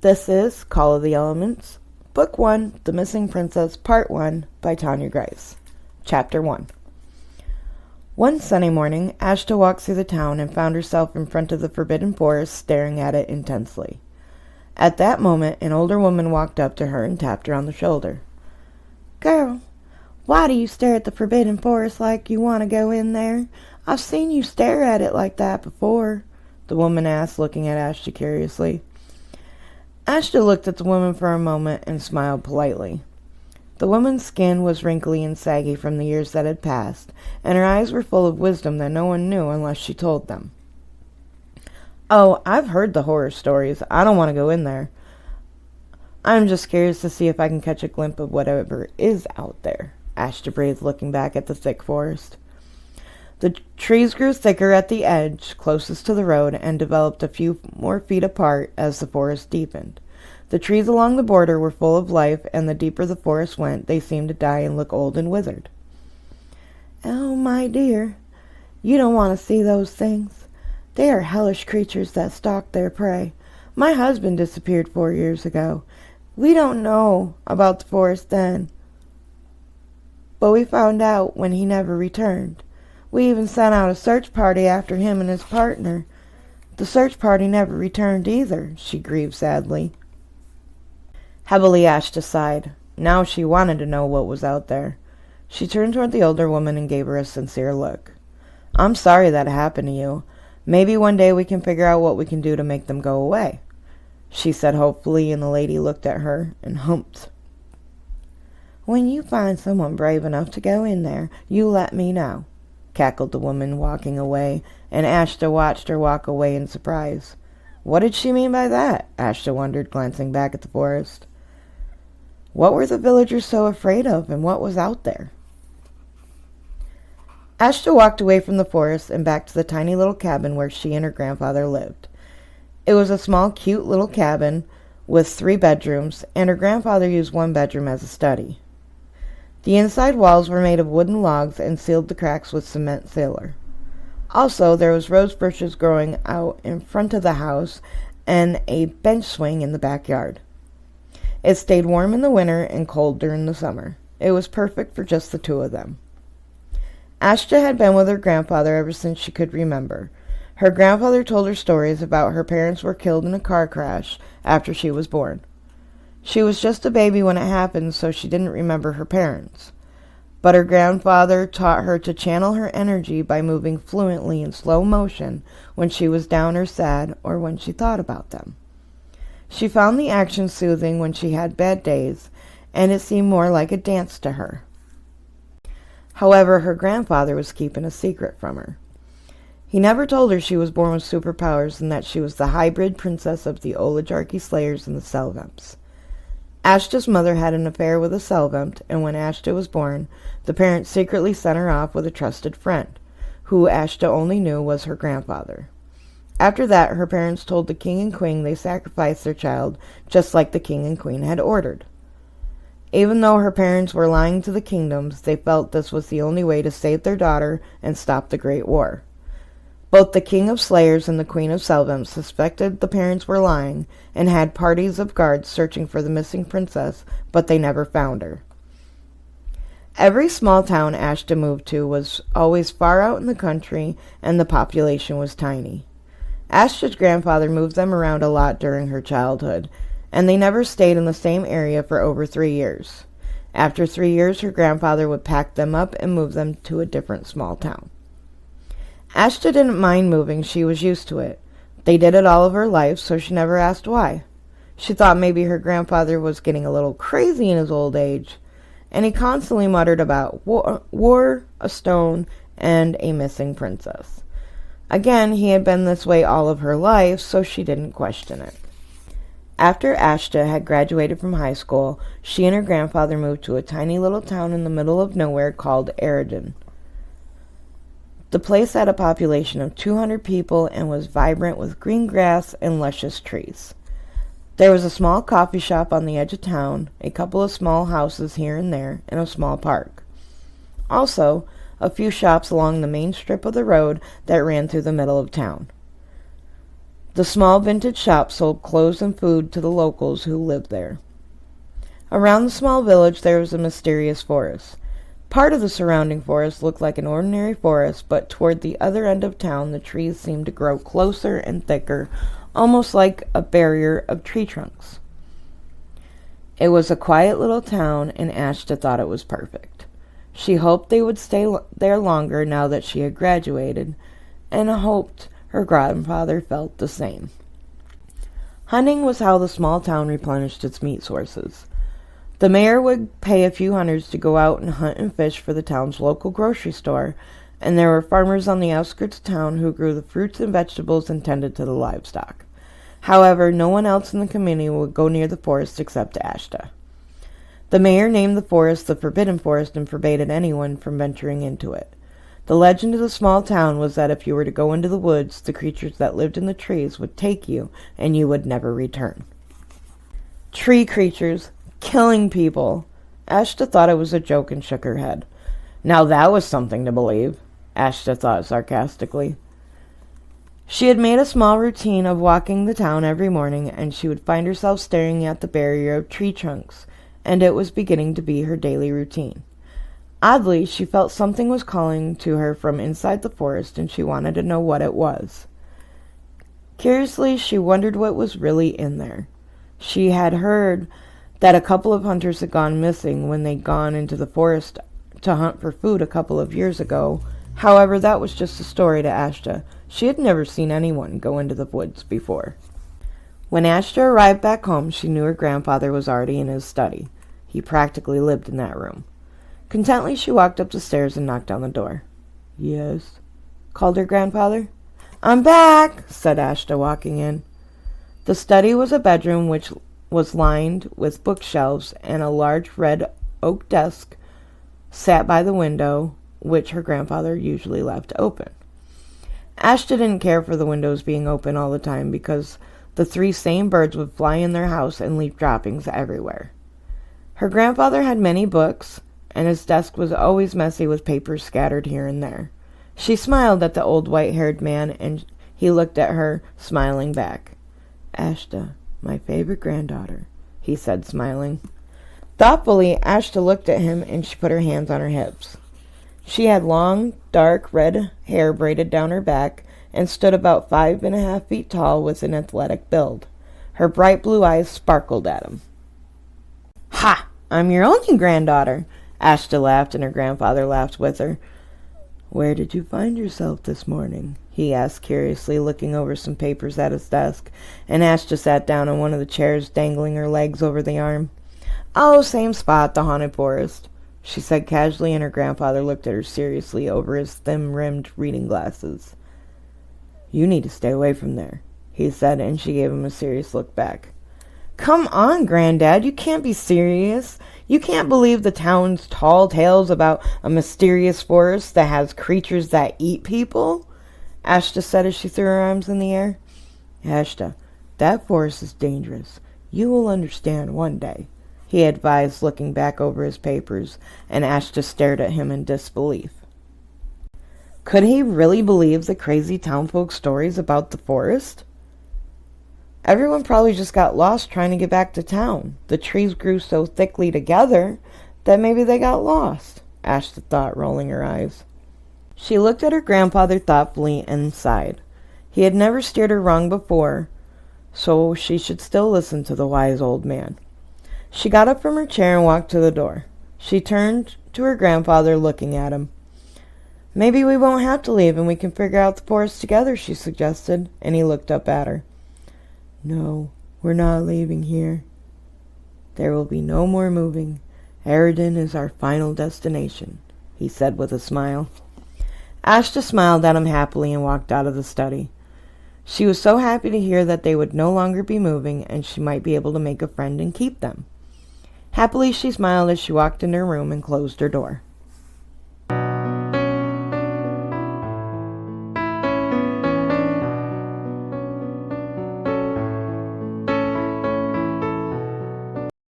This is Call of the Elements, Book 1, The Missing Princess, Part 1, by Tanya Grice. Chapter 1. One sunny morning, Ashta walked through the town and found herself in front of the Forbidden Forest, staring at it intensely. At that moment, an older woman walked up to her and tapped her on the shoulder. "Girl, why do you stare at the Forbidden Forest like you want to go in there? I've seen you stare at it like that before," the woman asked, looking at Ashta curiously. Ashta looked at the woman for a moment and smiled politely. The woman's skin was wrinkly and saggy from the years that had passed, and her eyes were full of wisdom that no one knew unless she told them. "Oh, I've heard the horror stories. I don't want to go in there. I'm just curious to see if I can catch a glimpse of whatever is out there," Ashta breathed, looking back at the thick forest. The trees grew thicker at the edge, closest to the road, and developed a few more feet apart as the forest deepened. The trees along the border were full of life, and the deeper the forest went, they seemed to die and look old and withered. "Oh, my dear, you don't want to see those things. They are hellish creatures that stalk their prey. My husband disappeared 4 years ago. We don't know about the forest then, but we found out when he never returned. We even sent out a search party after him and his partner. The search party never returned either," she grieved sadly. Heavily, Ashta sighed. Now she wanted to know what was out there. She turned toward the older woman and gave her a sincere look. "I'm sorry that happened to you. Maybe one day we can figure out what we can do to make them go away," she said hopefully, and the lady looked at her and humped. "When you find someone brave enough to go in there, you let me know," cackled the woman, walking away, and Ashta watched her walk away in surprise. What did she mean by that? Ashta wondered, glancing back at the forest. What were the villagers so afraid of, and what was out there? Ashta walked away from the forest and back to the tiny little cabin where she and her grandfather lived. It was a small, cute little cabin with 3 bedrooms, and her grandfather used one bedroom as a study. The inside walls were made of wooden logs and sealed the cracks with cement sealer. Also, there was rose bushes growing out in front of the house and a bench swing in the backyard. It stayed warm in the winter and cold during the summer. It was perfect for just the 2 of them. Ashta had been with her grandfather ever since she could remember. Her grandfather told her stories about her parents were killed in a car crash after she was born. She was just a baby when it happened, so she didn't remember her parents. But her grandfather taught her to channel her energy by moving fluently in slow motion when she was down or sad or when she thought about them. She found the action soothing when she had bad days, and it seemed more like a dance to her. However, her grandfather was keeping a secret from her. He never told her she was born with superpowers and that she was the hybrid princess of the Oligarchy Slayers and the Selvamps. Ashta's mother had an affair with a Selvamp, and when Ashta was born, the parents secretly sent her off with a trusted friend, who Ashta only knew was her grandfather. After that, her parents told the king and queen they sacrificed their child, just like the king and queen had ordered. Even though her parents were lying to the kingdoms, they felt this was the only way to save their daughter and stop the Great War. Both the King of Slayers and the Queen of Selvamps suspected the parents were lying and had parties of guards searching for the missing princess, but they never found her. Every small town Ashta moved to was always far out in the country, and the population was tiny. Ashta's grandfather moved them around a lot during her childhood, and they never stayed in the same area for over 3 years. After 3 years, her grandfather would pack them up and move them to a different small town. Ashta didn't mind moving. She was used to it. They did it all of her life, so she never asked why. She thought maybe her grandfather was getting a little crazy in his old age, and he constantly muttered about war, a stone, and a missing princess. Again, he had been this way all of her life, so she didn't question it. After Ashta had graduated from high school, she and her grandfather moved to a tiny little town in the middle of nowhere called Aridin. The place had a population of 200 people and was vibrant with green grass and luscious trees. There was a small coffee shop on the edge of town, a couple of small houses here and there, and a small park. Also, a few shops along the main strip of the road that ran through the middle of town. The small vintage shop sold clothes and food to the locals who lived there. Around the small village there was a mysterious forest. Part of the surrounding forest looked like an ordinary forest, but toward the other end of town the trees seemed to grow closer and thicker, almost like a barrier of tree trunks. It was a quiet little town, and Ashta thought it was perfect. She hoped they would stay there longer now that she had graduated, and hoped her grandfather felt the same. Hunting was how the small town replenished its meat sources. The mayor would pay a few hunters to go out and hunt and fish for the town's local grocery store, and there were farmers on the outskirts of town who grew the fruits and vegetables and tended to the livestock. However, no one else in the community would go near the forest except Ashta. The mayor named the forest the Forbidden Forest and forbade anyone from venturing into it. The legend of the small town was that if you were to go into the woods, the creatures that lived in the trees would take you, and you would never return. Tree creatures, killing people. Ashta thought it was a joke and shook her head. Now that was something to believe, Ashta thought sarcastically. She had made a small routine of walking the town every morning, and she would find herself staring at the barrier of tree trunks, and it was beginning to be her daily routine. Oddly, she felt something was calling to her from inside the forest, and she wanted to know what it was. Curiously, she wondered what was really in there. She had heard that a couple of hunters had gone missing when they'd gone into the forest to hunt for food a couple of years ago. However, that was just a story to Ashta. She had never seen anyone go into the woods before. When Ashta arrived back home, she knew her grandfather was already in his study. He practically lived in that room. Contently, she walked up the stairs and knocked on the door. "Yes?" called her grandfather. "I'm back," said Ashta, walking in. The study was a bedroom which was lined with bookshelves, and a large red oak desk sat by the window, which her grandfather usually left open. Ashta didn't care for the windows being open all the time because the three same birds would fly in their house and leave droppings everywhere. Her grandfather had many books, and his desk was always messy with papers scattered here and there. She smiled at the old white-haired man, and he looked at her, smiling back. "Ashta, my favorite granddaughter," he said, smiling. Thoughtfully, Ashta looked at him, and she put her hands on her hips. She had long, dark red hair braided down her back, and stood about 5.5 feet tall with an athletic build. Her bright blue eyes sparkled at him. "Ha! I'm your only granddaughter," Ashta laughed, and her grandfather laughed with her. "Where did you find yourself this morning?" he asked curiously, looking over some papers at his desk, and Ashta sat down on one of the chairs, dangling her legs over the arm. "Oh, same spot, the haunted forest," she said casually, and her grandfather looked at her seriously over his thin-rimmed reading glasses. "You need to stay away from there," he said, and she gave him a serious look back. "Come on, Granddad, you can't be serious. You can't believe the town's tall tales about a mysterious forest that has creatures that eat people?" Ashta said as she threw her arms in the air. "Ashta, that forest is dangerous. You will understand one day," he advised, looking back over his papers, and Ashta stared at him in disbelief. Could he really believe the crazy townfolk stories about the forest? Everyone probably just got lost trying to get back to town. The trees grew so thickly together that maybe they got lost, Ashta thought, rolling her eyes. She looked at her grandfather thoughtfully and sighed. He had never steered her wrong before, so she should still listen to the wise old man. She got up from her chair and walked to the door. She turned to her grandfather, looking at him. "Maybe we won't have to leave and we can figure out the forest together," she suggested, and he looked up at her. "No, we're not leaving here. There will be no more moving. Eridan is our final destination," he said with a smile. Ashta smiled at him happily and walked out of the study. She was so happy to hear that they would no longer be moving and she might be able to make a friend and keep them. Happily she smiled as she walked into her room and closed her door.